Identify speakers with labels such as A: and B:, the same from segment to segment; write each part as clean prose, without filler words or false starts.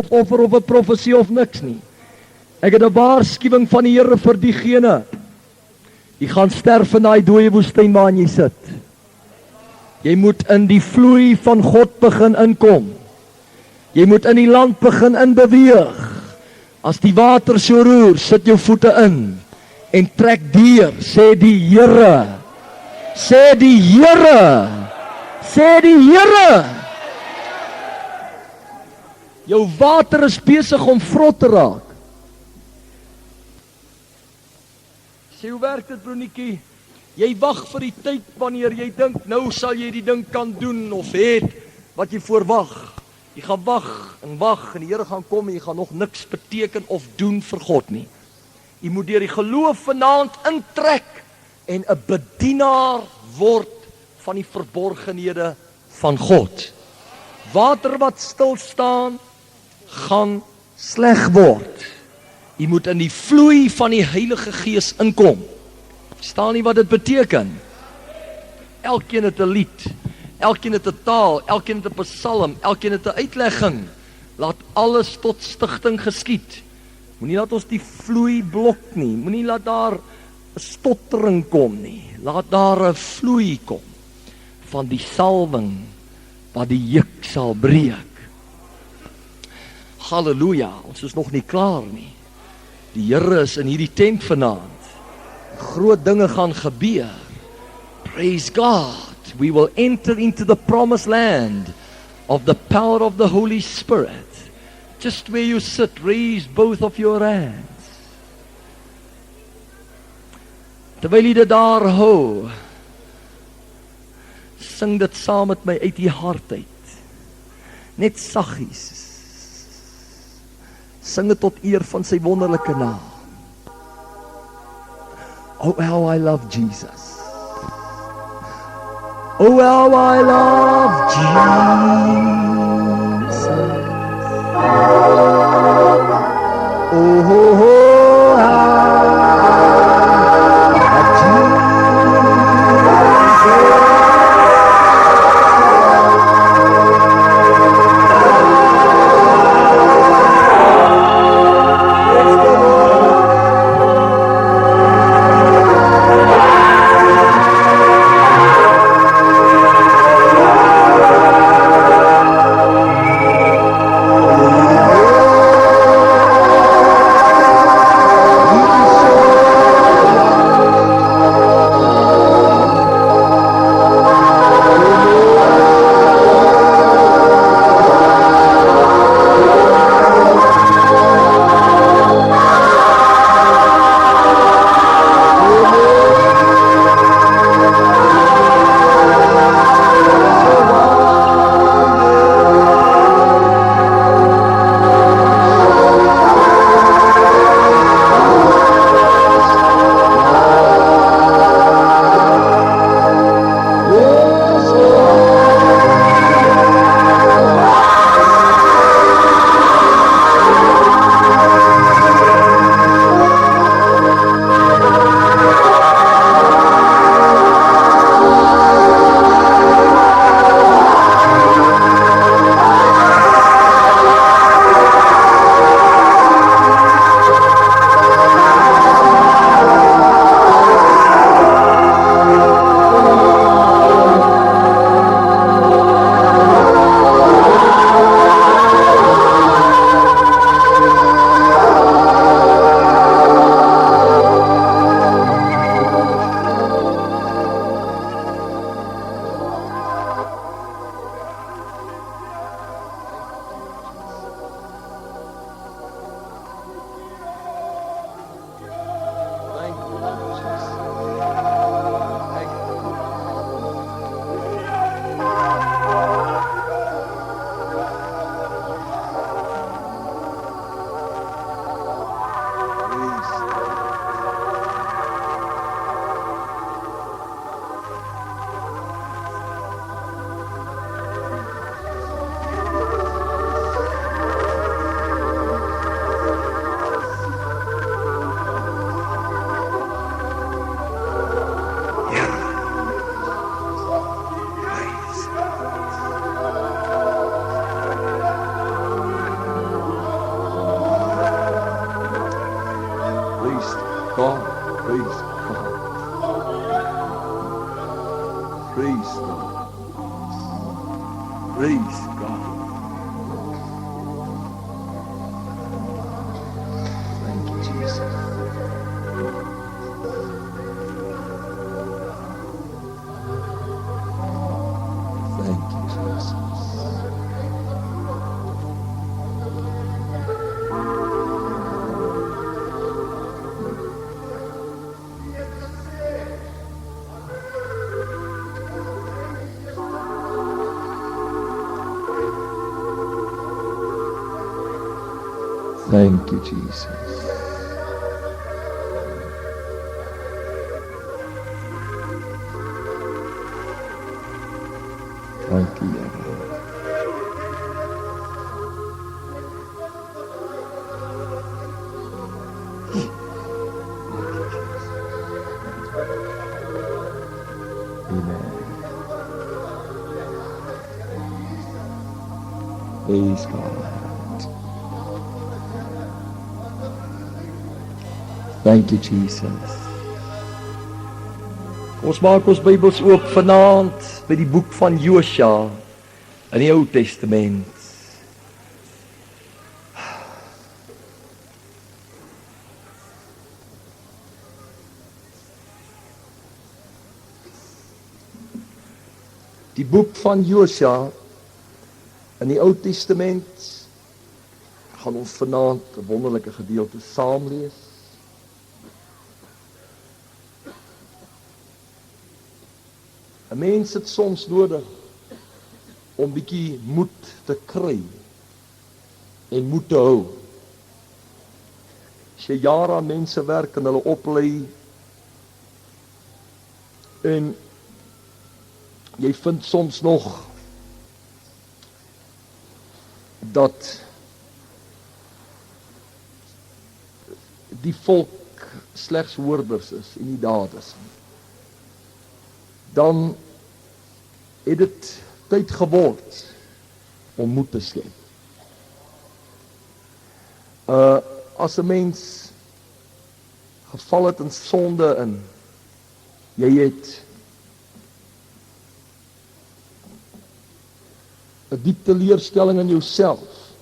A: offer of 'n profesie of niks nie. Ek het 'n waarskuwing van die Here vir diegene. Jy gaan sterf in daai dooie woestyn waarin jy sit. Jy moet in die vloei van God begin inkom. Jy moet in die land begin inbeweeg. As die water so roer, sit jou voete in en trek deur, sê die Here. Sê die Here. Sê die Here. Jou water is besig om vrot te raak. Sê, hoe werk dit, Bronietjie? Jy wag vir die tyd wanneer jy dink, nou sal jy die ding kan doen of het wat jy voorwag. Jy gaan wag en die Here gaan kom en jy gaan nog niks beteken of doen vir God nie. Jy moet deur die geloof vanaand intrek en 'n bedienaar word van die verborgenhede van God. Water wat stil staan, gaan sleg word. Jy moet in die vloei van die Heilige Gees inkom. Verstaan nie wat dit beteken? Elkeen het 'n lied, elkeen het 'n taal, elkeen het 'n psalm, elkeen het 'n uitlegging. Laat alles tot stigting geskied. Moenie laat ons die vloei blok nie. Moenie laat daar 'n stottering kom nie. Laat daar 'n vloei kom van die salwing wat die juk sal breek. Halleluja, ons is nog nie klaar nie. Die Here is in hierdie tent vanaand. Groot dinge gaan gebeur. Praise God. We will enter into the promised land of the power of the Holy Spirit. Just where you sit, raise both of your hands. Terwyl jy dit daar hou, sing dit saam met my uit die hart uit. Net saggies. Sing dit tot eer van sy wonderlike naam. Oh, how I love Jesus. Oh, how I love Jesus. Oh, oh, oh, how I love Jesus. God. Praise God. Praise God. Praise God. Thank you, Jesus. Thank you, Jesus. Thank you, Jesus. Thank you, Here. Amen. Praise God. Thank you, Jesus. Ons maak ons Bybels oop vanaand by die boek van Josua in die Ou Testament. Die boek van Josua in die Ou Testament gaan ons vanaand 'n wonderlike gedeelte saam lees. 'n Mens het soms nodig om bietjie moed te kry en moed te hou. As jy jare aan mense werk en hulle oplei en jy vind soms nog dat die volk slegs hoorders is en nie daders nie. Dan het dit tyd geword om moed te skep. As 'n mens geval het in sonde en jy het 'n diep teleurstelling in jouself.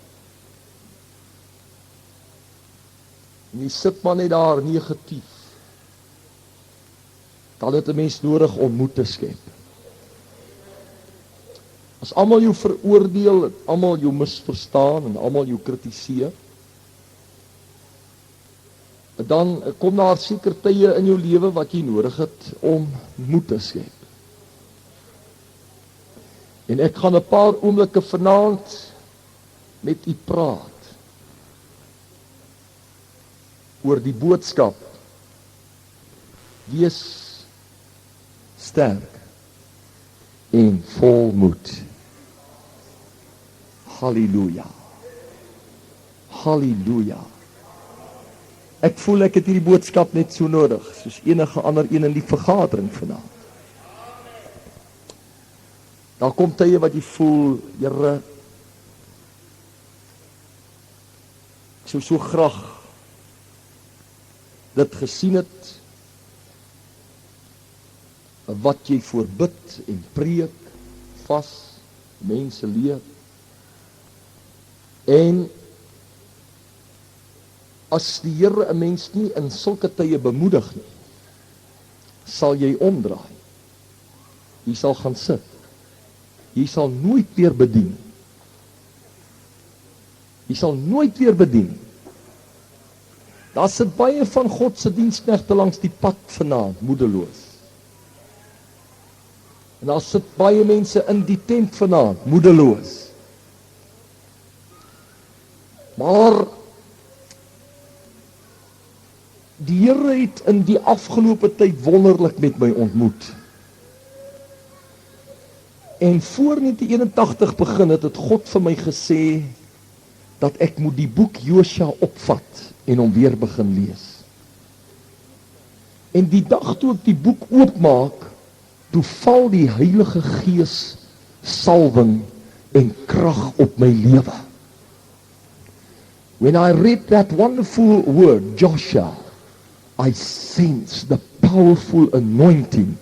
A: En jy sit maar net daar negatief. Dan het 'n mens nodig om moed te skep. As almal jou veroordeel, en almal jou misverstaan en almal jou kritiseer, dan kom daar seker tye in jou lewe wat jy nodig het om moed te skep. En ek gaan 'n paar oomblikke vanaand met u praat oor die boodskap: wees sterk en vol moed. Halleluja. Halleluja. Ek voel ek het hierdie boodskap net so nodig, soos enige ander een in die vergadering vanaand. Daar kom tye wat jy voel, Here, ek sou so graag dit gesien het, wat jy voorbid en preek, vas, mense leer. En as die Here 'n mens nie in sulke tye bemoedig nie, sal jy omdraai. Jy sal gaan sit. Jy sal nooit weer bedien. Jy sal nooit weer bedien. Daar sit baie van God se diensknegte langs die pad vanaand, moedeloos. En daar sit baie mense in die tent vanaand, moedeloos. Maar die Here het in die afgelope tyd wonderlik met my ontmoet. En voor 1981 begin het God vir my gesê dat ek moet die boek Josua opvat en hom weer begin lees. En die dag toe ek die boek oopmaak, toe val die Heilige Gees salwing en krag op my lewe. When I read that wonderful word, Joshua, I sense the powerful anointing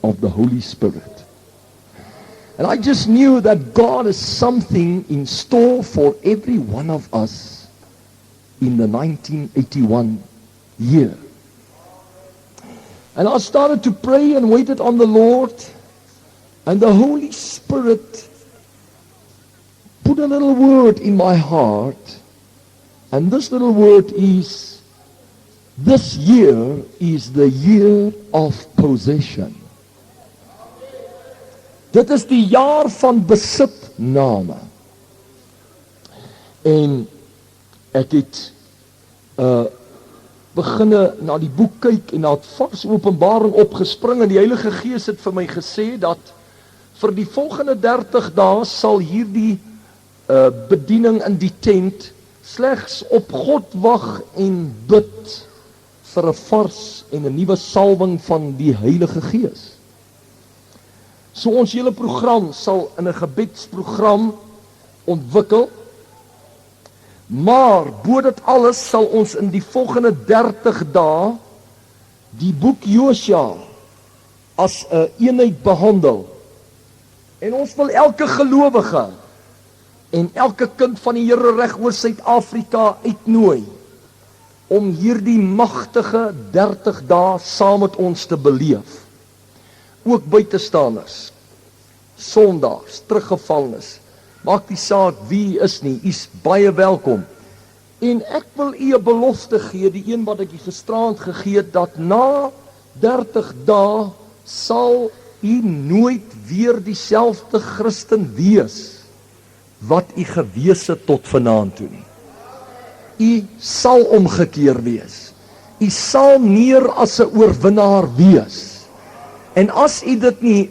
A: of the Holy Spirit. And I just knew that God has something in store for every one of us in the 1981 year. And I started to pray and waited on the Lord, and the Holy Spirit put a little word in my heart, and this little word is, this year is the year of possession. Dit is die jaar van besitname. En ek het beginne na die boek kyk en na het vars Openbaring opgespring, en die Heilige Gees het vir my gesê dat vir die volgende 30 dae sal hierdie bediening in die tent slegs op God wag en bid vir 'n vars en 'n nuwe salwing van die Heilige Gees. So ons hele program sal in 'n gebedsprogram ontwikkel, maar bo dit alles sal ons in die volgende 30 dae die boek Josua as 'n eenheid behandel. En ons wil elke gelowige en elke kind van die Here reg oor Suid-Afrika uitnooi om hierdie magtige 30 dae saam met ons te beleef. Ook buitestanders, sondaars, teruggevallenes, maak die saak wie is nie, u is baie welkom. En ek wil u 'n belofte gee, die een wat ek gisteraand gegee het, dat na 30 dae sal u nooit weer dieselfde Christen wees wat u gewees het tot vanaand toe nie. U sal omgekeer wees. U sal meer as 'n oorwinnaar wees. En as u dit nie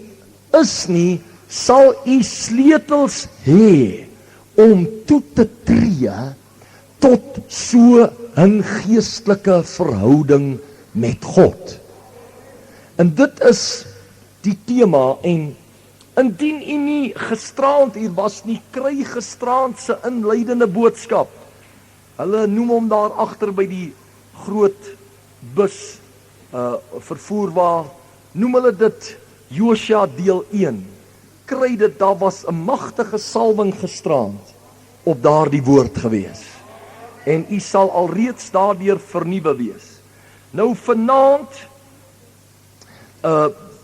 A: is nie, sal u sleutels hê om toe te tree tot so 'n geestelike verhouding met God. En dit is die tema, en indien u nie gisteraand hier was nie, kry gisteraand se inleidende boodskap. Hulle noem hom daar agter by die groot bus vervoer waar, noem hulle dit Josua deel 1. Kry dit, daar was 'n magtige salwing gisteraand op daardie woord gewees. En u sal alreeds daardeur vernuwe wees. Nou vanaand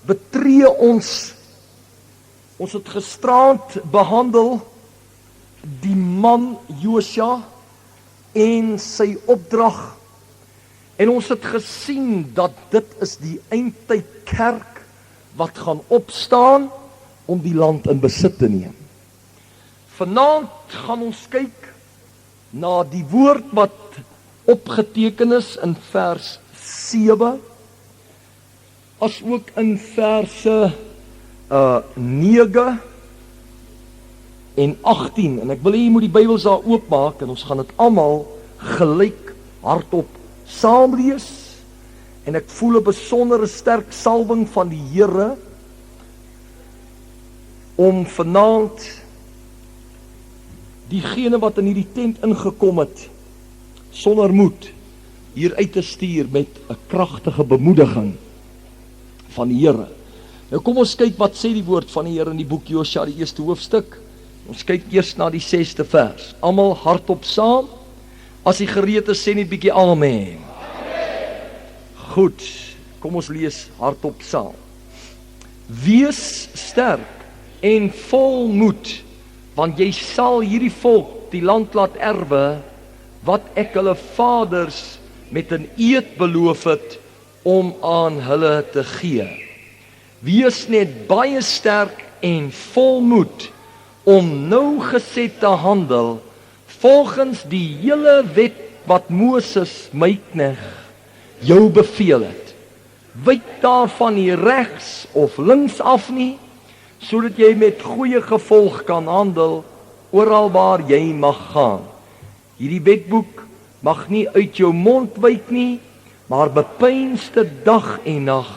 A: betree ons het gisteraand behandel die man Josua en sy opdrag. En ons het gesien dat dit is die eindtyd kerk wat gaan opstaan om die land in besit te neem. Vanaand gaan ons kyk na die woord wat opgeteken is in vers 7, as ook in verse 9 en 18. En ek wil hê jy moet die Bybels daar oopmaak, en ons gaan dit almal gelyk hardop saam lees. En ek voel 'n besondere sterk salwing van die Here om vanaand diegene wat in hierdie tent ingekom het sonder moed hier uit te stuur met 'n kragtige bemoediging van die Here. Nou kom ons kyk wat sê die woord van die Here in die boek Josua, die eerste hoofstuk. Ons kyk eers na die 6de vers. Almal hardop saam. As jy gereed is, sê net bietjie amen. Goed, kom ons lees hardop saam. Wees sterk en vol moed, want jy sal hierdie volk die land laat erwe, wat ek hulle vaders met 'n eed beloof het om aan hulle te gee. Wees net baie sterk en vol moed om nougeset te handel volgens die hele wet wat Moses my knegt jou beveel het. Wyk daarvan nie regs of links af nie, sodat jy met goeie gevolg kan handel oral waar jy mag gaan. Hierdie wetboek mag nie uit jou mond wyk nie, maar bepeinsde dag en nag,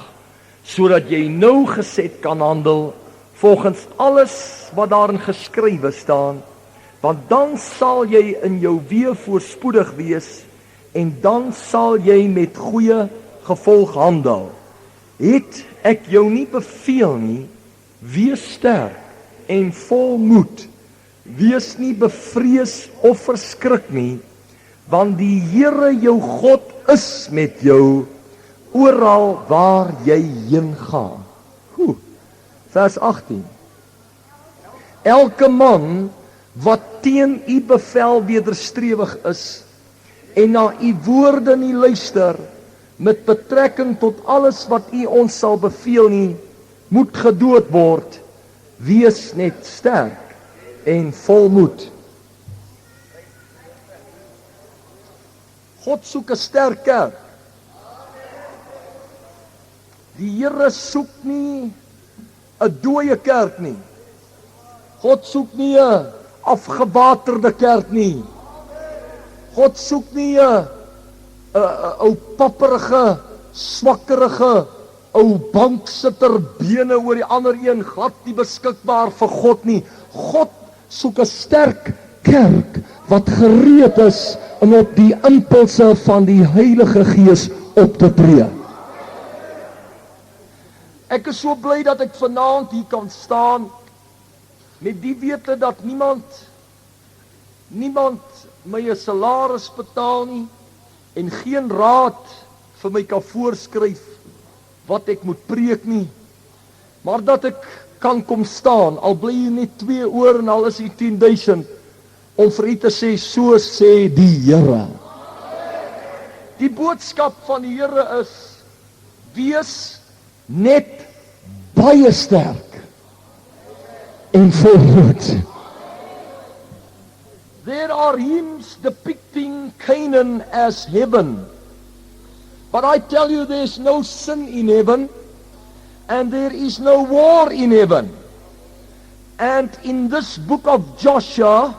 A: sodat jy nougeset kan handel volgens alles wat daarin geskrywe staan, want dan sal jy in jou weë voorspoedig wees en dan sal jy met goeie gevolg handel. Het ek jou nie beveel nie, wees sterk en vol moed, wees nie bevrees of verskrik nie, want die Here jou God is met jou, oral waar jy heen gaan. Vers 18. Elke man wat teen u bevel wederstrewig is, en na u woorde nie luister, met betrekking tot alles wat u ons sal beveel nie, moet gedood word. Wees net sterk en vol moed. God soek 'n sterk kerk. Die Here soek nie 'n dooie kerk nie. God soek nie 'n afgewaterde kerk nie. God soek nie 'n ou papperige, swakkerige, ou banksitter, bene oor die ander een, glad nie beskikbaar vir God nie. God soek 'n sterk kerk wat gereed is om op die impulse van die Heilige Gees op te tree. Ek is so bly dat ek vanaand hier kan staan met die wete dat niemand my 'n salaris betaal nie en geen raad vir my kan voorskryf wat ek moet preek nie, maar dat ek kan kom staan, al bly jy net 2 oor en al is jy 10,000, om vir u te sê, so sê die Here. Die boodskap van die Here is, wees net baie sterk en vol moed. There are hymns depicting Canaan as heaven. But I tell you, there's no sin in heaven, and there is no war in heaven. And in this book of Joshua,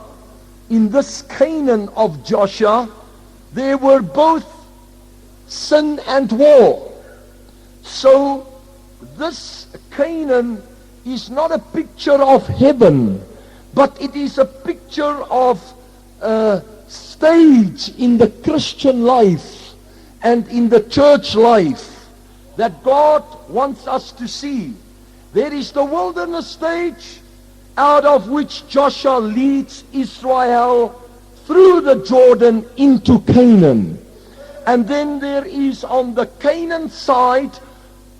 A: in this Canaan of Joshua, there were both sin and war. So this Canaan is not a picture of heaven, but it is a picture of a stage in the Christian life and in the church life that God wants us to see. There is the wilderness stage, out of which Joshua leads Israel through the Jordan into Canaan. And then there is on the Canaan side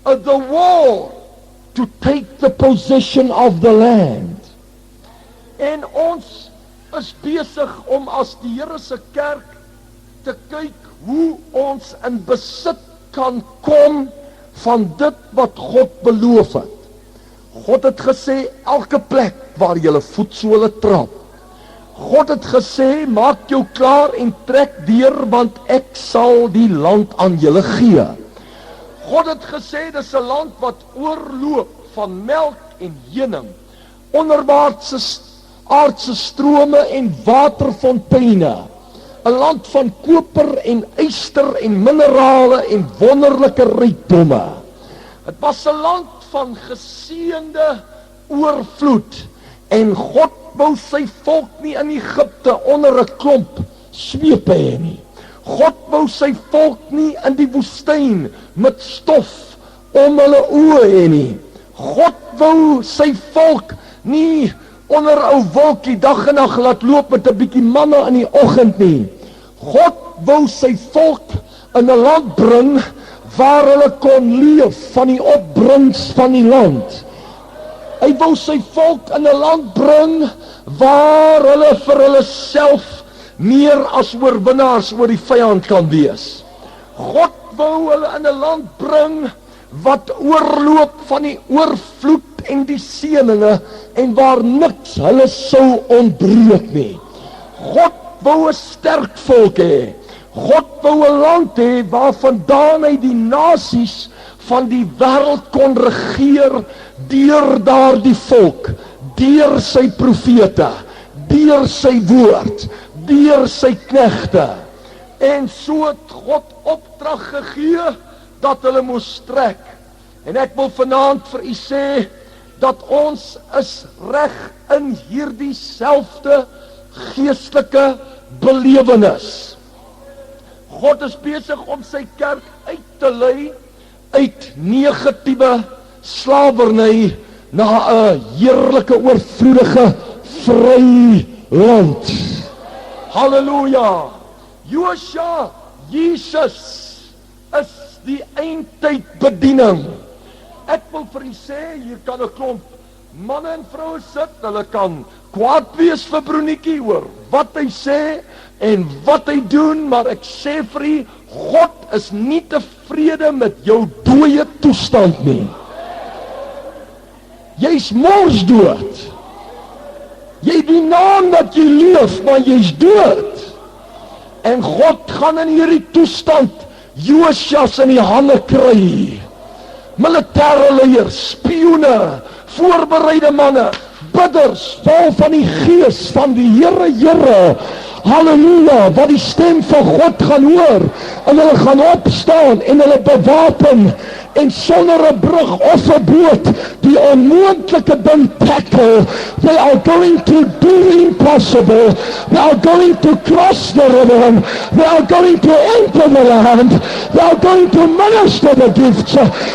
A: the war to take the possession of the land. En ons is besig om as die Here se kerk te kyk hoe ons in besit kan kom van dit wat God beloof het. God het gesê, elke plek waar julle voetsole trap. God het gesê, maak jou klaar en trek deur, want ek sal die land aan julle gee. God het gesê, dis 'n land wat oorloop van melk en honing, onderwaartse aardse strome en waterfonteine, 'n land van koper en yster en minerale en wonderlike rykdomme. Het was 'n land van geseënde oorvloed, en God wou sy volk nie in Egipte onder 'n klomp swepe hê nie. God wou sy volk nie in die woestyn met stof om hulle oë hê nie. God wou sy volk nie onder 'n ou wolkie dag en nag laat loop met 'n bietjie manna in die oggend nie. God wou sy volk in 'n land bring waar hulle kon leef van die opbrengs van die land. Hy wou sy volk in 'n land bring waar hulle vir hulle self meer as oorwinnaars oor die vyand kan wees. God wou hulle in 'n land bring wat oorloop van die oorvloed en die seëninge en waar niks hulle sou ontbreek nie. God wou 'n sterk volk hê. God wou 'n land hê waarvandaan hy die nasies van die wêreld kon regeer deur daardie volk, deur sy profete, deur sy woord, deur sy knegte. En so het God opdrag gegee dat hulle moes trek. En ek wil vanaand vir u sê dat ons is reg in hierdie selfde geestelike belewenis. God is besig om sy kerk uit te lei uit negatiewe slawerny na 'n heerlike, oorvloedige, vry land. Halleluja! Josua, Jesus is die eindtyd bediening. Ek wil vir u sê, hier kan 'n klomp manne en vroue sit, hulle kan kwaad wees vir Broenetjie oor wat hy sê en wat hy doen, maar ek sê vir u, God is nie tevrede met jou dooie toestand nie. Jy's mors dood. Jy het die naam dat jy leef, maar jy's dood. En God gaan in hierdie toestand Josias in die hande kry. Militêre leiers, spioene, voorbereide manne, bidders, vol van die gees van die Here, halleluja, wat die stem van God gaan hoor, en hulle gaan opstaan, en hulle bewapen, en sonder 'n brug of 'n boot, die onmoontlike ding tackle. They are going to do the impossible. They are going to cross the river. They are going to enter the land. They are going to minister the gifts.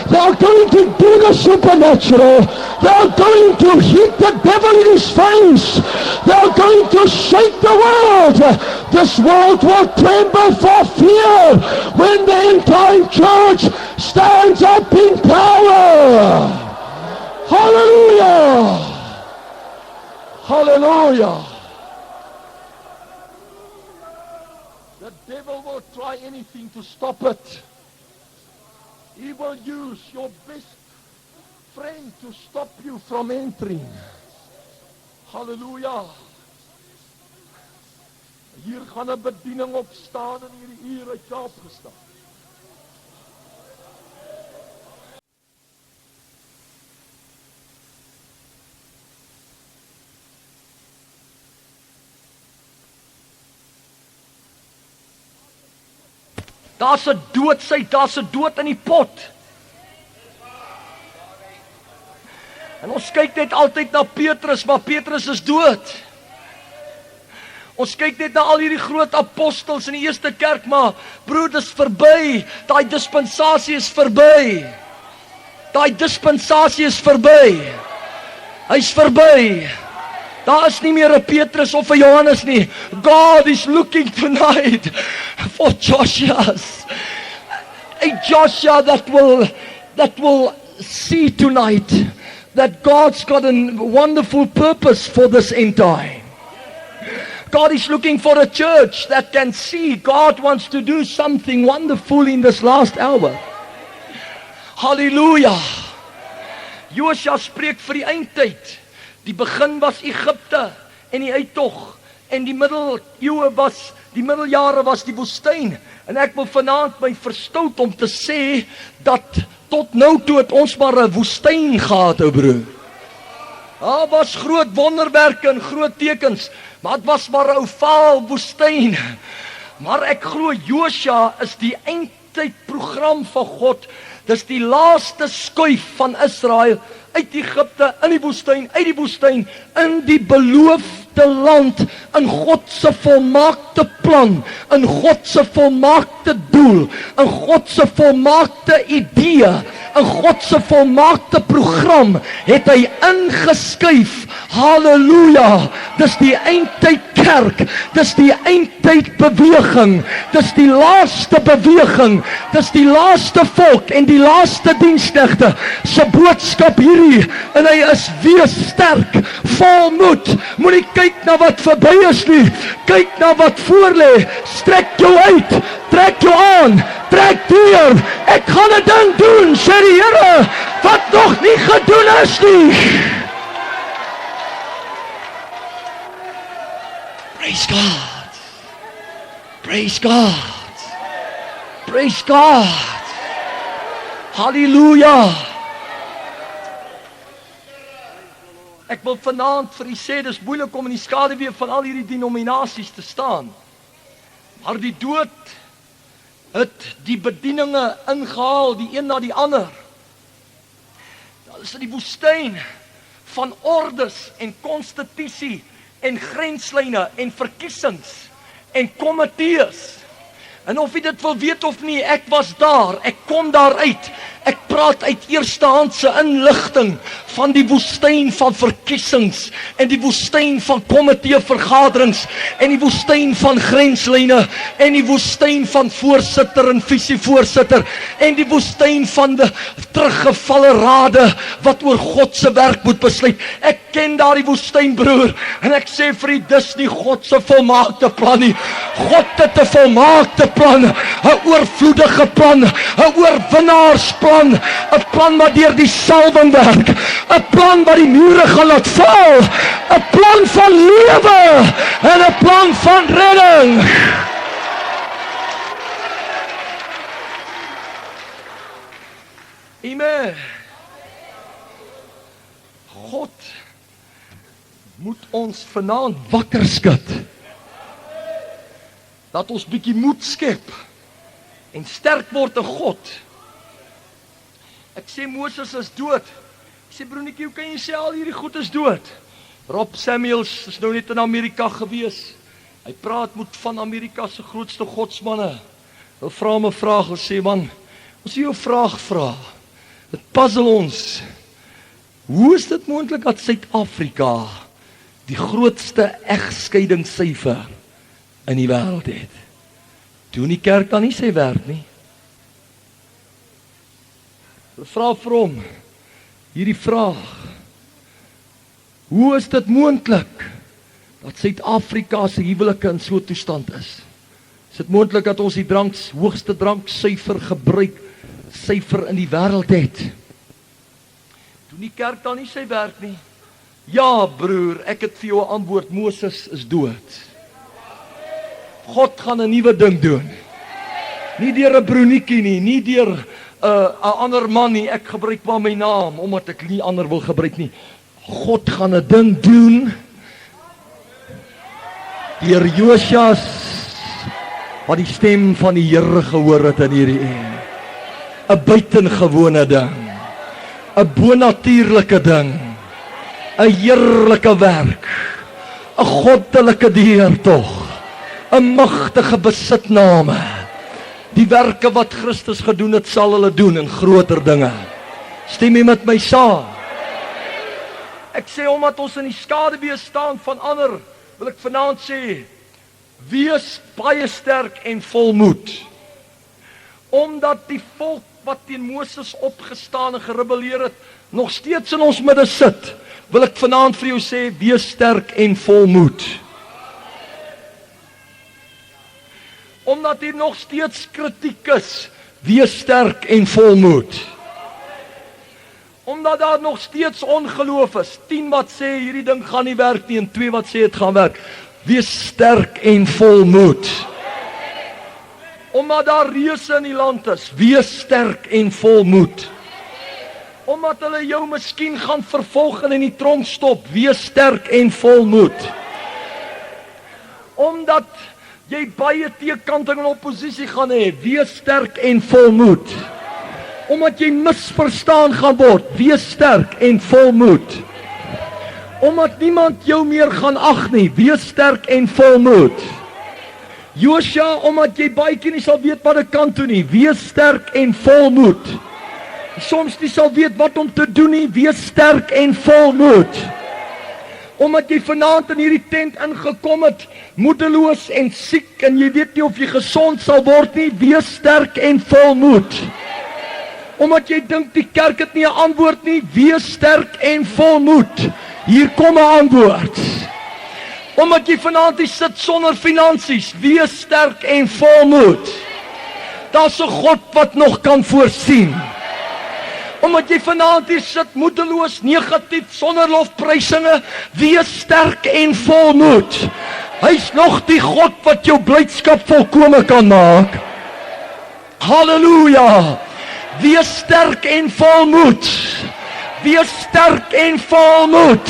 A: They are going to do the supernatural. They are going to hit the devil in his face. They are going to shake the world. This world will tremble for fear when the end-time church stands up in power. Hallelujah! Hallelujah! The devil will try anything to stop it. He will use your best friend to stop you from entering. Hallelujah! Hier gaan 'n bediening opstaan in hierdie uur uit Kaap gestaan. Daar's 'n doodsheid, daar's 'n dood in die pot. En ons kyk net altyd na Petrus, maar Petrus is dood. Ons kyk net na al hierdie groot apostels in die eerste kerk, maar broer, dis verby. Daai dispensasie is verby. Daai dispensasie is verby. Hy's verby. Daar is nie meer 'n Petrus of 'n Johannes nie. God is looking tonight for Joshua's. A Joshua that will see tonight that God's got a wonderful purpose for this end time. God is looking for a church that can see God wants to do something wonderful in this last hour. Hallelujah. Josua spreek vir die eindtyd. Die begin was Egipte en die uittog, en die middeljare was die woestyn. En ek wil vanaand my verstout om te sê dat tot nou toe het ons maar 'n woestyn gehad, ou broer. Daar was groot wonderwerke en groot tekens, maar dit was maar 'n ou vaal woestyn. Maar ek glo Josua is die eindtydprogram van God. Dis die laaste skuif van Israel uit Egipte, in die woestyn, uit die woestyn, in die beloofde land, in God se volmaakte plan, in God se volmaakte doel, in God se volmaakte idee, in God se volmaakte program, het hy ingeskuif. Halleluja! Dis die eindtyd kerk, dis die eindtyd beweging, dis die laaste beweging, dis die laaste volk en die laaste diensknegte se boodskap hierdie, en hy is wees sterk, vol moed, moenie kyk na wat verby is nie, kyk na wat voor lê, strek jou uit, trek jou aan, trek deur, ek gaan 'n ding doen, sê die Here, wat nog nie gedoen is nie. Praise God. Praise God. Praise God. Hallelujah. Ek wil vanaand vir u sê, dis moeilik om in die skaduwee van al hierdie denominasies te staan. Maar die dood het die bedieninge ingehaal, die een na die ander. Daar is die woestyn van ordes en konstitusie en grenslyne en verkiesings en komitees. En of jy dit wil weet of nie, ek was daar, ek kom daar uit. Ek praat uit eerstehandse inligting van die woestyn van verkiesings en die woestyn van komitee vergaderings en die woestyn van grenslyne en die woestyn van voorsitter en visievoorsitter en die woestyn van die teruggevalle rade wat oor God se werk moet besluit. Ek ken daardie woestyn, broer, en ek sê vir u, dis nie God se volmaakte plan nie. God het 'n volmaakte plan, 'n oorvloedige plan, 'n oorwinnaarsplan, 'n plan wat deur die salwing werk, 'n plan wat die mure gaan laat val, 'n plan van lewe en 'n plan van redding. Amen. God moet ons vanaand wakker skud, dat ons bietjie moed skep en sterk word in God. Ek sê Moses is dood. Ek sê broenetjie, hoe kan jy sê al hierdie goed is dood? Rob Samuels is nou net in Amerika gewees. Hy praat met van Amerika se grootste godsmanne. Hulle vra hom 'n vraag, hulle sê man, ons wil jou 'n vraag vra. Dit puzzle ons. Hoe is dit moontlik dat Suid-Afrika die grootste egskeidingssyfer in die wêreld het? Doen die kerk dan nie sy werk nie? Hulle vra vir hom hierdie vraag. Hoe is dit moontlik dat Suid-Afrika se huwelike in so 'n toestand is? Is dit moontlik dat ons die hoogste dranksyfer gebruik syfer in die wêreld het? Doen die kerk dan nie sy werk nie? Ja, broer, ek het vir jou 'n antwoord. Moses is dood. God gaan 'n nuwe ding doen. Nie deur 'n broenetjie nie, nie deur 'n ander man nie. Ek gebruik maar my naam omdat ek nie ander wil gebruik nie. God gaan 'n ding doen deur Josua wat die stem van die Here gehoor het in hierdie een. 'n buitengewone ding, 'n bonatuurlike ding, 'n heerlike werk, 'n goddelike deurtog, 'n magtige besitname. Die werke wat Christus gedoen het, sal hulle doen in groter dinge. Stem jy met my saam? Ek sê omdat ons in die skaduwee staan van ander, wil ek vanaand sê, wees baie sterk en volmoed. Omdat die volk wat teen Moses opgestaan en gerebelleer het, nog steeds in ons midde sit, wil ek vanaand vir jou sê, wees sterk en volmoed. Omdat hier nog steeds kritiek is, wees sterk en volmoed. Omdat daar nog steeds ongeloof is, 10 wat sê hierdie ding gaan nie werk nie en 2 wat sê het gaan werk, wees sterk en volmoed. Omdat daar reuse in die land is, wees sterk en volmoed. Omdat hulle jou miskien gaan vervolg en in die tronk stop, wees sterk en volmoed. Omdat jy baie teekanting en oppositie gaan hê, wees sterk en volmoed. Omdat jy misverstaan gaan word, wees sterk en volmoed. Omdat niemand jou meer gaan ag nie, wees sterk en volmoed. Josua, omdat jy baie keer nie sal weet wat ek kan doen nie, wees sterk en volmoed. Soms nie sal weet wat om te doen nie, wees sterk en volmoed. Omdat jy vanaand in hierdie tent ingekom het, moedeloos en siek, en jy weet nie of jy gesond sal word nie, wees sterk en volmoed. Omdat jy dink die kerk het nie 'n antwoord nie, wees sterk en volmoed. Hier kom 'n antwoord. Omdat jy vanaand hier sit sonder finansies, wees sterk en volmoed. Daar's 'n God wat nog kan voorsien. Omdat jy vanaand hier sit moedeloos, negatief, sonder lofprysinge, wees sterk en volmoed. Hy's nog die God wat jou blydskap volkome kan maak. Halleluja! Wees sterk en volmoed. Wees sterk en volmoed.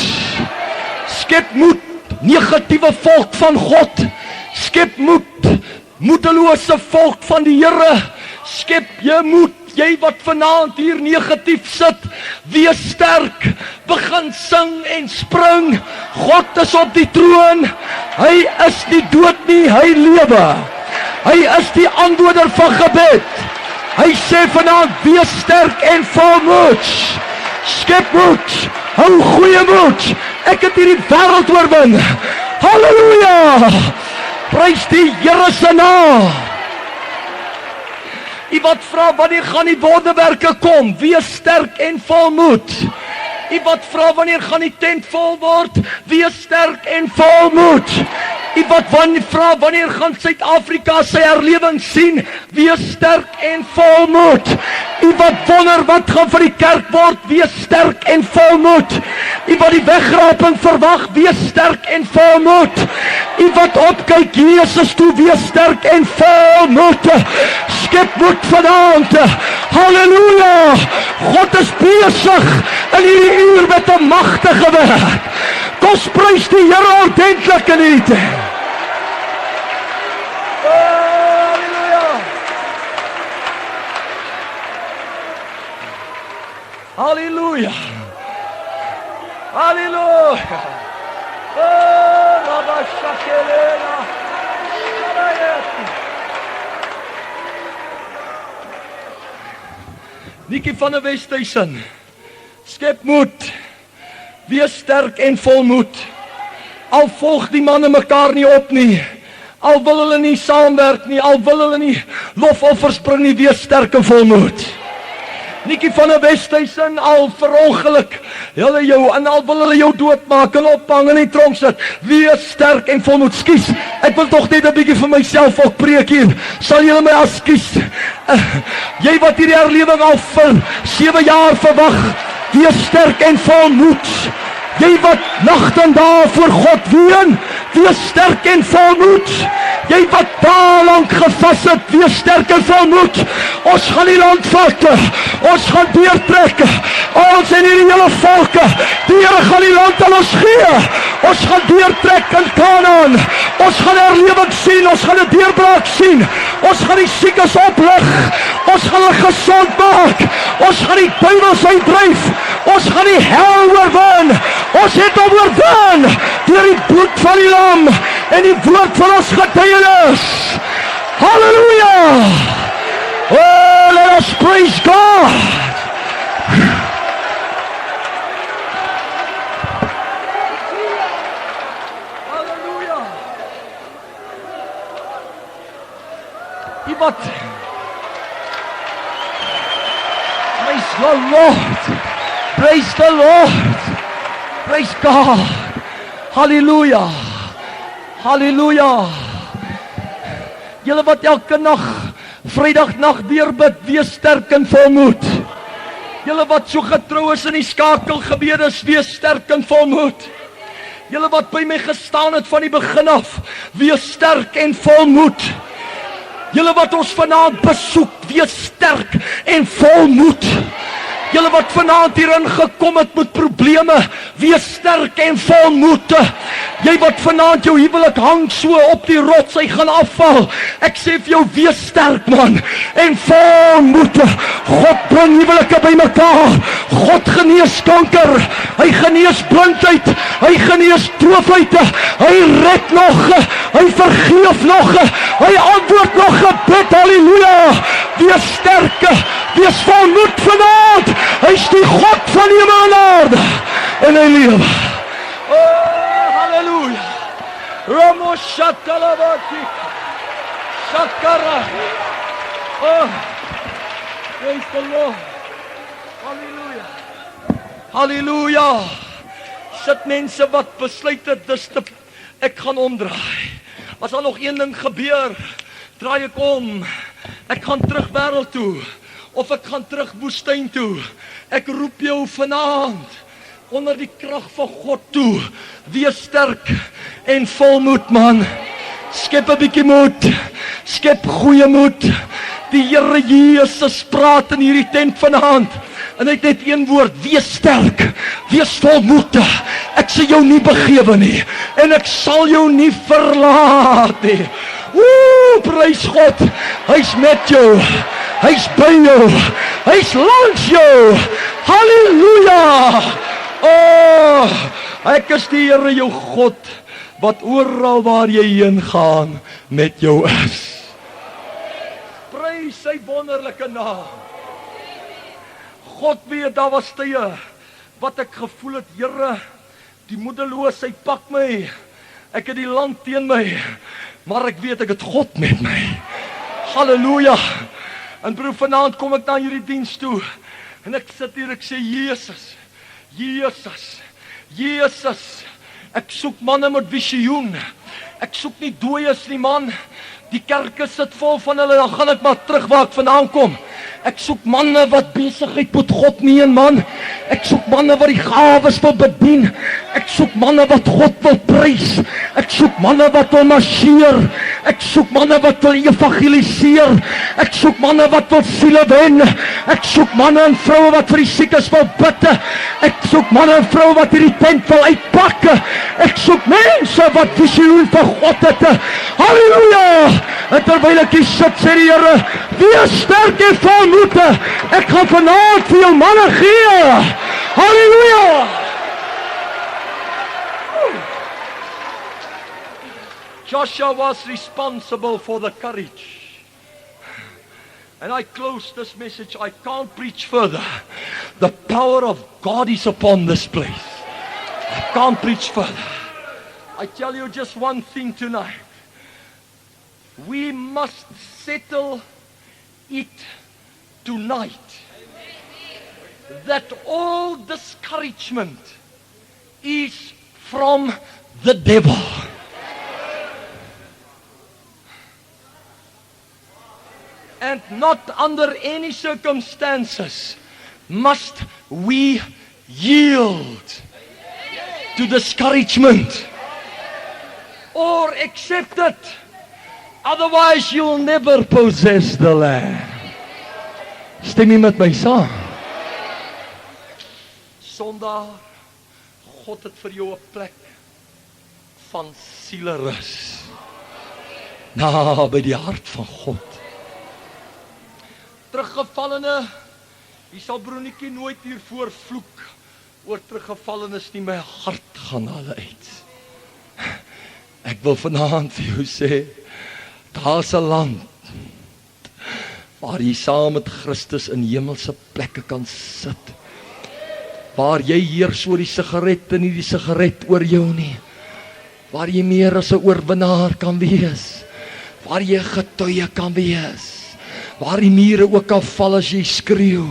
A: Skep moed, negatiewe volk van God. Skep moed, moedelose volk van die Here. Skep jy moed, jy wat vanaand hier negatief sit. Wees sterk, begin sing en spring. God is op die troon. Hy is nie dood nie, hy lewe. Hy is die antwoorder van gebed. Hy sê vanaand, wees sterk en volmoed. Skep moed, hou goeie moed. Ek het hierdie wêreld oorwin. Halleluja! Prys die Here se naam. U wat vra wanneer gaan die wonderwerke kom? Wees sterk en volmoed. U wat vra wanneer gaan die tent vol word? Wees sterk en volmoed. U wat vra wanneer gaan Suid-Afrika sy herlewing sien? Wees sterk en volmoed. U wat wonder wat gaan vir die kerk word? Wees sterk en volmoed. U wat die wegraping verwag? Wees sterk en volmoed. U wat opkyk Jesus toe? Wees sterk en volmoed. Skep moed vanaand. Halleluja! God is besig in hierdie uur met 'n magtige werk. Kom prys die Here ordentlik in hierdie tyd. Halleluja! Halleluja! Halleluja! Rabba Shakelena! Nikki van der Westhuizen, skep moed, wees sterk en volmoed. Al volg die manne mekaar nie op nie, al wil hulle nie saamwerk nie, al wil hulle nie lofoffers bring nie, wees sterk en volmoed. Nikki van der Westhuizen, al verongeluk hulle jou, en al wil hulle jou doodmaak en ophang in die tronk sit, wees sterk en volmoed. Skus, ek wil toch net 'n bietjie vir myself ook preek hier. Sal julle my ekskuus? Jy wat hierdie herlewing al vir 7 jaar verwag, wees sterk en volmoed. Jy wat nag en dae voor God ween, wees sterk en volmoed. Jy wat dae lank gevas het, wees sterk en volmoed. Ons gaan die land vat, ons gaan deurtrek, ons en hierdie hele volke, die Here gaan die land aan ons gee. Ons gaan deurtrek in Kanaan, ons gaan herlewing sien, ons gaan 'n deurbraak sien, ons gaan die siekes oplig, ons gaan hulle gesond maak, ons gaan die duiwels uitdryf, ons gaan die hel oorwin. Ons het hom oorwin deur die bloed van die lam en die woord van ons getuienis. Halleluja! Oh, let us praise God! Halleluja! Iemand, praise the Lord! Praise the Lord! Praise God. Halleluja. Halleluja. Julle wat elke nag, Vrydagnag weer bid, wees sterk en volmoed. Julle wat so getrou is in die skakelgebedes, wees sterk en volmoed. Julle wat by my gestaan het van die begin af, wees sterk en volmoed. Julle wat ons vanaand besoek, wees sterk en volmoed. Julle wat vanaand hierin gekom het met probleme, wees sterk en volmoed. Jy wat vanaand jou huwelik hang so op die rots, hy gaan afval. Ek sê vir jou, wees sterk man, en volmoed. God bring huwelike by mekaar. God genees kanker, hy genees blindheid, hy genees doofheid, hy red nog, hy vergeef nog, hy antwoord nog gebed. Halleluja. Wees sterk, wees volmoed vanaand. Hy is die God van hemel en aarde en hy lewe. Oh, halleluja. Ramo shatalabati. Shakara. Oh, praise the Lord. Halleluja. Halleluja. Sit mense wat besluit het, ek gaan omdraai. As daar nog een ding gebeur, draai ek om. Ek gaan terug wêreld toe. Of ek gaan terug woestyn toe. Ek roep jou vanaand onder die krag van God toe. Wees sterk en volmoed man. Skep 'n bietjie moed. Skep goeie moed. Die Here Jesus praat in hierdie tent vanaand. En hy het net een woord, wees sterk, wees volmoed. Ek sal jou nie begewe nie en ek sal jou nie verlaat nie. Prys God, hy's met jou, hy's by jou, hy's langs jou. Halleluja. Oh, ek is die Here jou God wat oral waar jy heen gaan met jou is. U sy wonderlike naam. God weet, daar was tye wat ek gevoel het, Here, die moedeloosheid pak my. Ek het die land teen my, maar ek weet ek het God met my. Halleluja. En broer, vanaand kom ek na hierdie diens toe en ek sit hier, ek sê, Jesus, Jesus, Jesus. Ek soek manne met visioen. Ek soek nie dooies nie, man. Die kerke sit vol van hulle, dan gaan ek maar terug waar ek vandaan kom. Ek soek manne wat besigheid met God meen, man. Ek soek manne wat die gawes wil bedien. Ek soek manne wat God wil prys. Ek soek manne wat wil marcheer. Ek soek manne wat wil evangeliseer. Ek soek manne wat wil siele wen. Ek soek manne en vroue wat vir die siekes wil bid. Ek soek manne en vroue wat hierdie tent wil uitpak. Ek soek mense wat visioen vir God het. Halleluja! En terwyl ek hier sit, sê die Here, wees sterk en vol moed. Ek gaan vanaand vir jou manne gee. Halleluja! Joshua was responsible for the courage. And I close this message. I can't preach further. The power of God is upon this place. I can't preach further. I tell you just one thing tonight. We must settle it tonight that all discouragement is from the devil. And not under any circumstances must we yield to discouragement or accept it. Otherwise you'll never possess the land. Stem jy met my saam? Sondaar, God het vir jou 'n plek van sielerus. By die hart van God. Teruggevallene, jy sal broenetjie nooit hiervoor vloek oor teruggevallenes nie, my hart gaan hulle uit. Ek wil vanaand vir jou sê, daar's 'n land waar jy saam met Christus in hemelse plekke kan sit. Waar jy heers oor die sigaret en nie die sigaret oor jou nie. Waar jy meer as 'n oorwinnaar kan wees. Waar jy getuie kan wees. Waar die mure ook kan val as jy skreeu.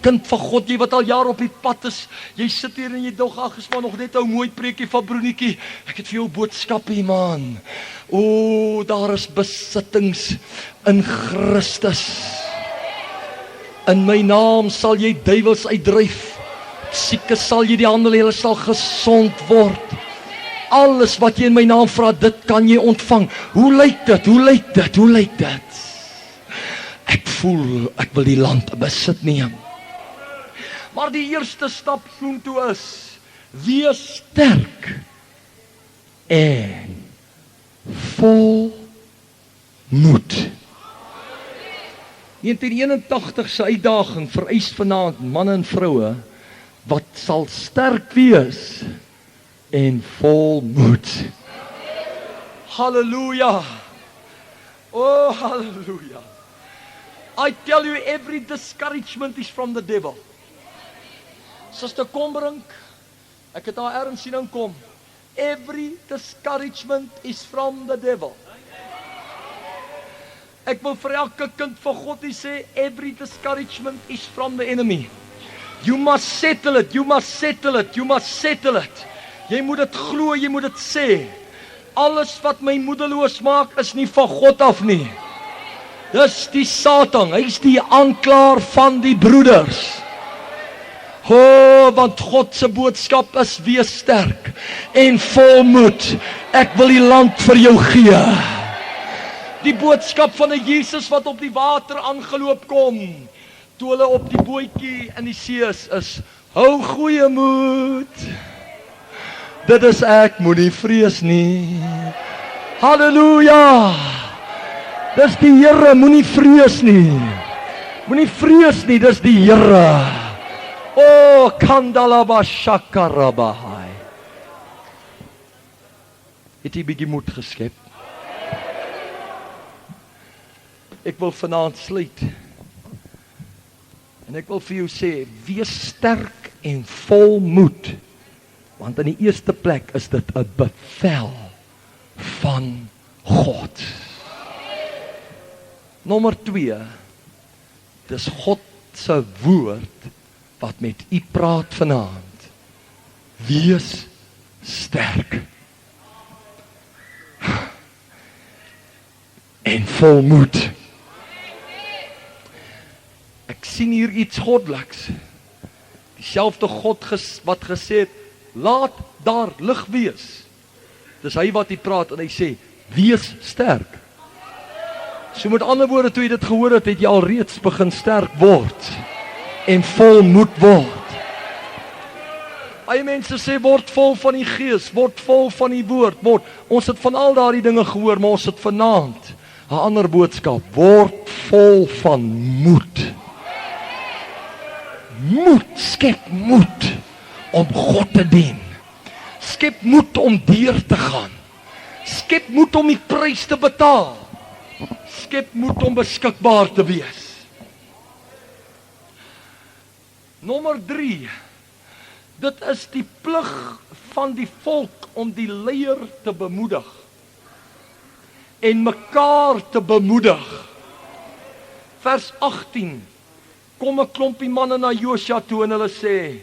A: Kind van God, jy wat al jaar op die pad is, jy sit hier en jy dog, ag, is maar nog net 'n mooi preekie van broenetjie. Ek het vir jou boodskap hier, man. O, daar is besittings in Christus. In my naam sal jy duiwels uitdryf. Siekes sal jy die handel, hulle sal gesond word. Alles wat jy in my naam vra, dit kan jy ontvang. Hoe lyk dit? Hoe lyk dit? Hoe lyk dit? Ek voel, ek wil die land besit neem. Maar die eerste stap soontoe is, wees sterk en vol moed. 1981 se uitdaging vereis vanaand manne en vroue wat sal sterk wees en vol moed. Halleluja. Oh, halleluja. I tell you, every discouragement is from the devil. Suster Kombrink, ek het haar erns sien inkom. Every discouragement is from the devil. Ek wil vir elke kind van God sê, every discouragement is from the enemy. You must settle it, you must settle it, you must settle it. Jy moet dit glo, jy moet dit sê. Alles wat my moedeloos maak is nie van God af nie. Dis die Satan, hy is die aanklaer van die broeders. Want God se boodskap is, wees sterk en vol moed. Ek wil die land vir jou gee. Die boodskap van 'n Jesus wat op die water aangeloop kom, toe hulle op die bootjie in die see is, hou goeie moed. Dit is ek, moenie vrees nie. Halleluja. Dis die Here, moenie vrees nie. Moenie vrees nie, dis die Here. O kandalaba shakarabahai. Het jy bietjie moed geskep? Ek wil vanaand sluit. En ek wil vir jou sê, wees sterk en vol moed. Want in die eerste plek is dit 'n bevel van God. Nommer 2, dis God se woord wat met u praat vanaand. Wees sterk en vol moed. Ek sien hier iets goddeliks. Dieselfde God wat gesê het, laat daar lig wees. Dis hy wat hy praat en hy sê, wees sterk. So met ander woorde, toe jy dit gehoor het, het jy al reeds begin sterk word en vol moed word. Baie mense sê, word vol van die Gees, word vol van die woord, word. Ons het van al daardie dinge gehoor, maar ons het vanaand 'n ander boodskap, word vol van moed. Moed, skep moed om God te dien. Skep moed om deur te gaan. Skep moed om die prys te betaal. Skep moed om beskikbaar te wees. Nommer 3. Dit is die plig van die volk om die leier te bemoedig en mekaar te bemoedig. Vers 18. Kom 'n klompie manne na Josua toe en hulle sê,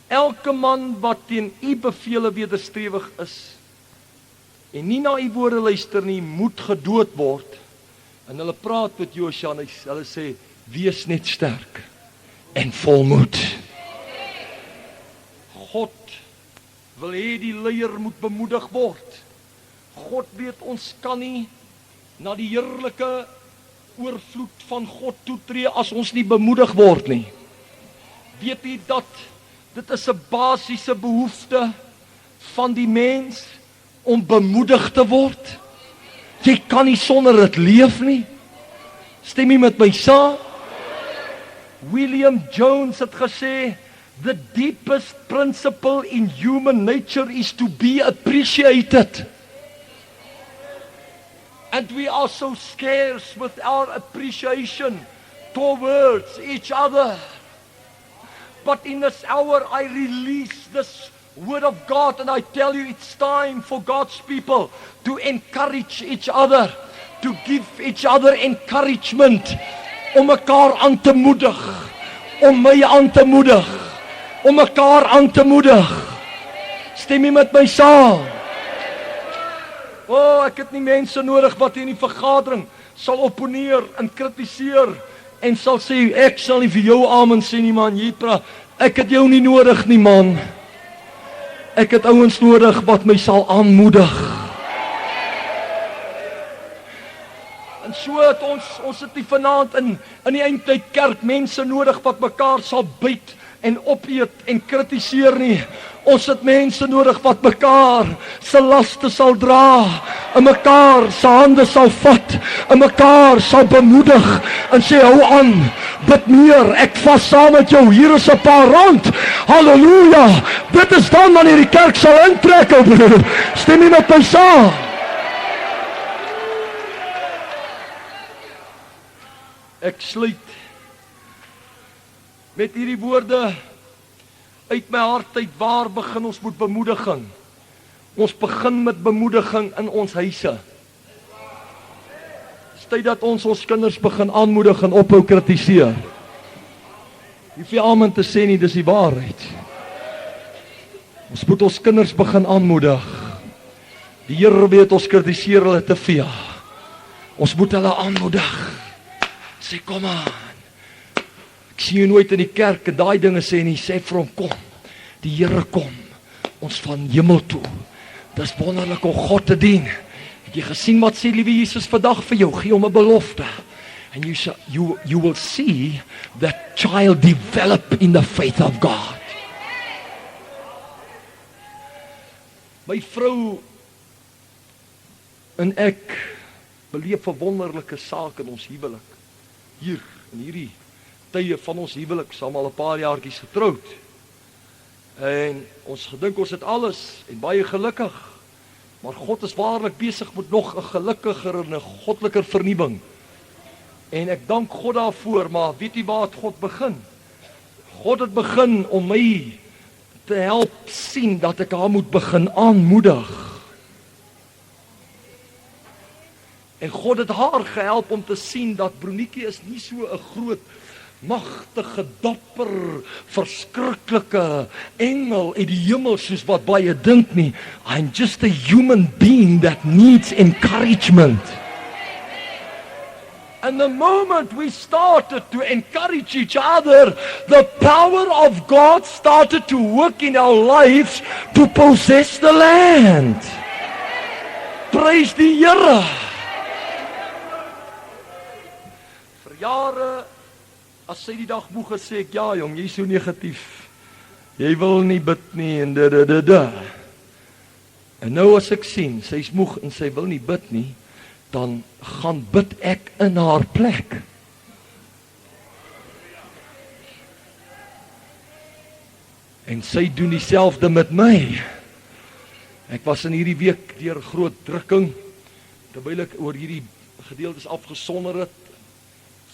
A: elke man wat teen u bevele wederstrewig is en nie na u woorde luister nie, moet gedood word. En hulle praat met Josua en hulle sê, wees net sterk en vol moed. God wil hê die leier moet bemoedig word. God weet ons kan nie na die heerlike oorvloed van God toetree as ons nie bemoedig word nie. Weet jy dat dit is 'n basiese behoefte van die mens om bemoedig te word? Jy kan nie sonder dit leef nie. Stem jy met my saam? William Jones het gesê, the deepest principle in human nature is to be appreciated. And we are so scarce with our appreciation towards each other. But in this hour I release this word of God and I tell you it's time for God's people to encourage each other, to give each other encouragement, om mekaar aan te moedig, om my aan te moedig, om mekaar aan te moedig. Stem jy met my saam? Ek het nie mense nodig wat in die vergadering sal opponeer en kritiseer en sal sê, ek sal nie vir jou amen sê nie man, jy praat. Ek het jou nie nodig nie man. Ek het ouens nodig wat my sal aanmoedig. En so het ons het nie vanaand in die eindtyd kerk mense nodig wat mekaar sal byt en opeet en kritiseer nie. Ons het mense nodig wat mekaar se laste sal dra, en mekaar se hande sal vat, en mekaar sal bemoedig en sê hou aan, bid meer, ek vas saam met jou, hier is 'n paar rand. Halleluja. Dit is dan wanneer die kerk sal intrek, ou broer. Stem nie met my saam? Ek sluit met hierdie woorde uit my hart uit. Waar begin ons met bemoediging? Ons begin met bemoediging in ons huise. Dis tyd dat ons kinders begin aanmoedig en ophou kritiseer. Nie vir amen te sê nie, dis die waarheid. Ons moet ons kinders begin aanmoedig. Die Here weet ons kritiseer hulle te veel. Ons moet hulle aanmoedig. Sê kom aan. Ek sien jou nooit in die kerk en daai dinge sê nie, sê vir hom kom. Die Here kom ons van hemel toe. Dis wonderlik om God te dien. Het jy gesien wat sê liewe Jesus vandag vir jou? Gee hom 'n belofte. And you will see that child develop in the faith of God. My vrou en ek beleef 'n wonderlike saak in ons huwelik. Hier, in hierdie tye van ons huwelik, saam al 'n paar jaartjies getroud. En ons gedink ons het alles en baie gelukkig. Maar God is waarlik besig met nog 'n gelukkiger en 'n godliker vernuwing En ek dank God daarvoor, maar weet jy waar het God begin? God het begin om my te help sien dat ek haar moet begin aanmoedig. En God het haar gehelp om te sien dat Bronietjie is nie so 'n groot, magtige, dapper, verskriklike engel uit die hemel soos wat baie dink nie. I'm just a human being that needs encouragement. And the moment we started to encourage each other, the power of God started to work in our lives to possess the land. Praise die Here. Vir jare, as sy die dag moeg gesê ek, ja jong, jy is so negatief. Jy wil nie bid nie en da. En nou as ek sien, sy is moeg en sy wil nie bid nie, dan gaan bid ek in haar plek. En sy doen dieselfde met my. Ek was in hierdie week deur groot drukking, terwyl ek oor hierdie gedeeltes afgesonder het.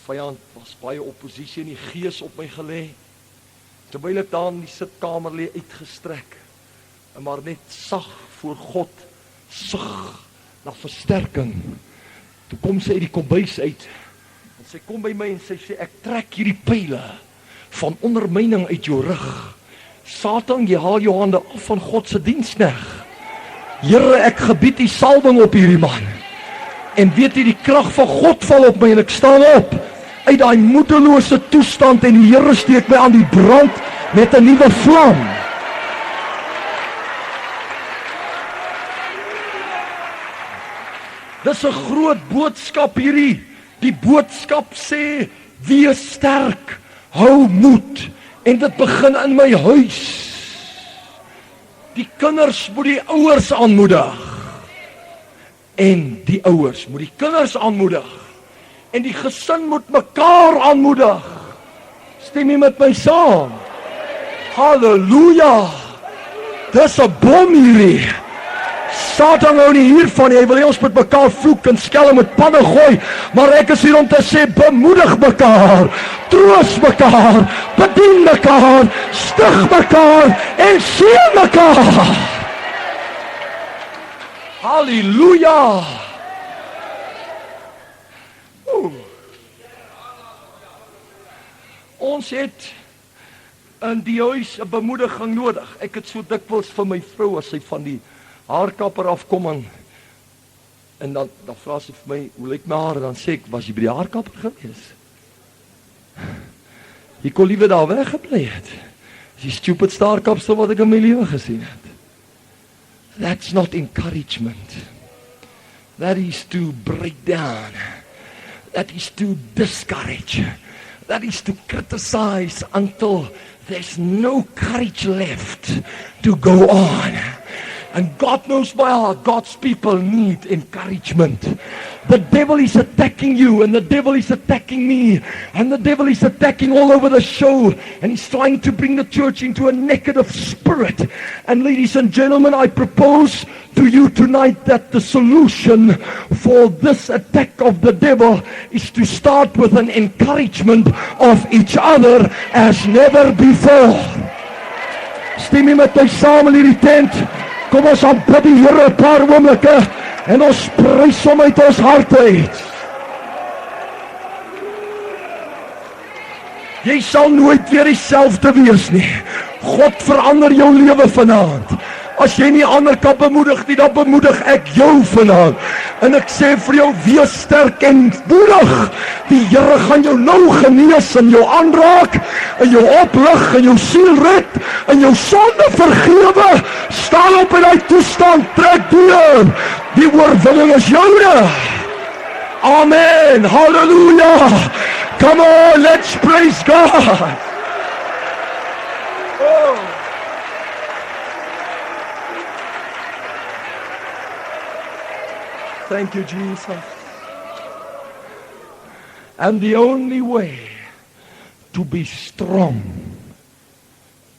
A: Vyand was baie oppositie in die gees op my gelê. Terwyl ek daar in die sitkamer lê uitgestrek, en maar net sag voor God, sug na versterking. Toe kom sy uit die kombuis uit, en sy kom by my en sy sê, ek trek hierdie pyle van ondermyning uit jou rug. Satan, jy haal jou hande af van God se diensknegt. Here, ek gebied die salwing op hierdie man. En weet jy, die krag van God val op my en ek staan op uit daai moedelose toestand en die Here steek my aan die brand met 'n nuwe vlam. Dis 'n groot boodskap hierdie. Die boodskap sê, wees sterk, hou moed, en dit begin in my huis. Die kinders moet die ouers aanmoedig. En die ouers moet die kinders aanmoedig. En die gesin moet mekaar aanmoedig. Stem jy met my saam? Halleluja! Dis 'n bom hierdie. Satan hou nie hiervan, hy wil hê ons met mekaar vloek en skelm met panne gooi, maar ek is hier om te sê, bemoedig mekaar, troos mekaar, bedien mekaar, stig mekaar en seën mekaar. Halleluja! Ons het in die huis 'n bemoediging nodig. Ek het so dikwels vir my vrou, as sy van die haarkapper afkom en dan vra sy vir my, hoe lyk my haar? En dan sê ek, was jy by die haarkapper gewees? Jy kon liever daar weggebly het. Die stupid staarkapsel wat ek in my lewe gesien het. That's not encouragement. That is to break down. That is to discourage. That is to criticize until there's no courage left to go on. And God knows by heart, God's people need encouragement. The devil is attacking you, and the devil is attacking me, and the devil is attacking all over the show, and he's trying to bring the church into a negative spirit. And ladies and gentlemen, I propose to you tonight that the solution for this attack of the devil is to start with an encouragement of each other as never before. Stem jy met my saam in hierdie tent? Kom ons aanbid die Here 'n paar oomblikke en ons prys hom uit ons harte uit. Jy sal nooit weer dieselfde wees nie. God verander jou lewe vanaand. As jy nie ander kan bemoedig nie, dan bemoedig ek jou vanaand. En ek sê vir jou, wees sterk en moedig. Die Here gaan jou nou genees en jou aanraak, en jou oplig, en jou siel red, en jou sonde vergewe. Staan op in die toestand, trek deur. Die oorwinning is joune. Amen, hallelujah. Come on, let's praise God. Oh. Thank you, Jesus. And the only way to be strong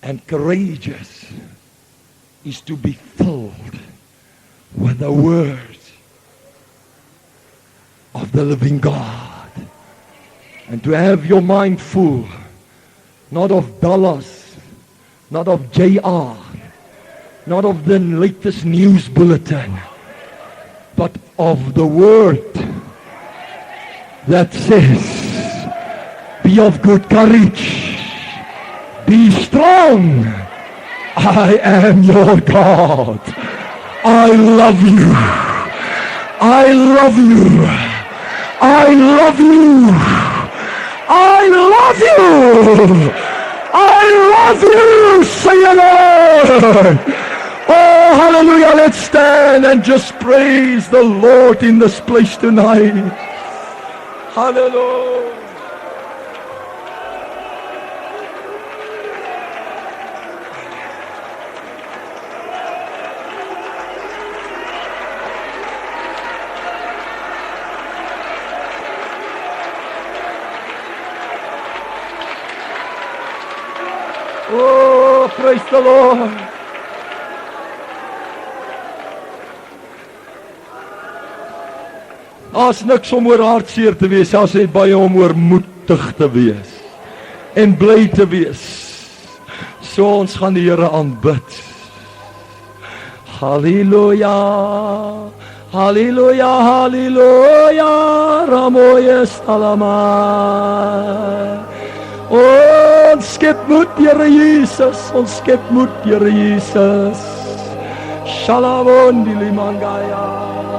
A: and courageous is to be filled with the word of the living God. And to have your mind full, not of dollars, not of JR, not of the latest news bulletin, but of the word that says, be of good courage, be strong, I am your God. I love you. I love you. I love you. I love you. I love you, say it, Lord. Oh, hallelujah. Let's stand and just praise the Lord in this place tonight. Hallelujah. Oh, praise the Lord. As niks om oor hartseer te wees, as net baie om oor moedig te wees en bly te wees. So ons gaan die Here aanbid. Halleluja. Halleluja, halleluja. Ramoyes alamai. Ons skep moed, Here Jesus. Ons skep moed, Here Jesus. Shalom dilimangaya.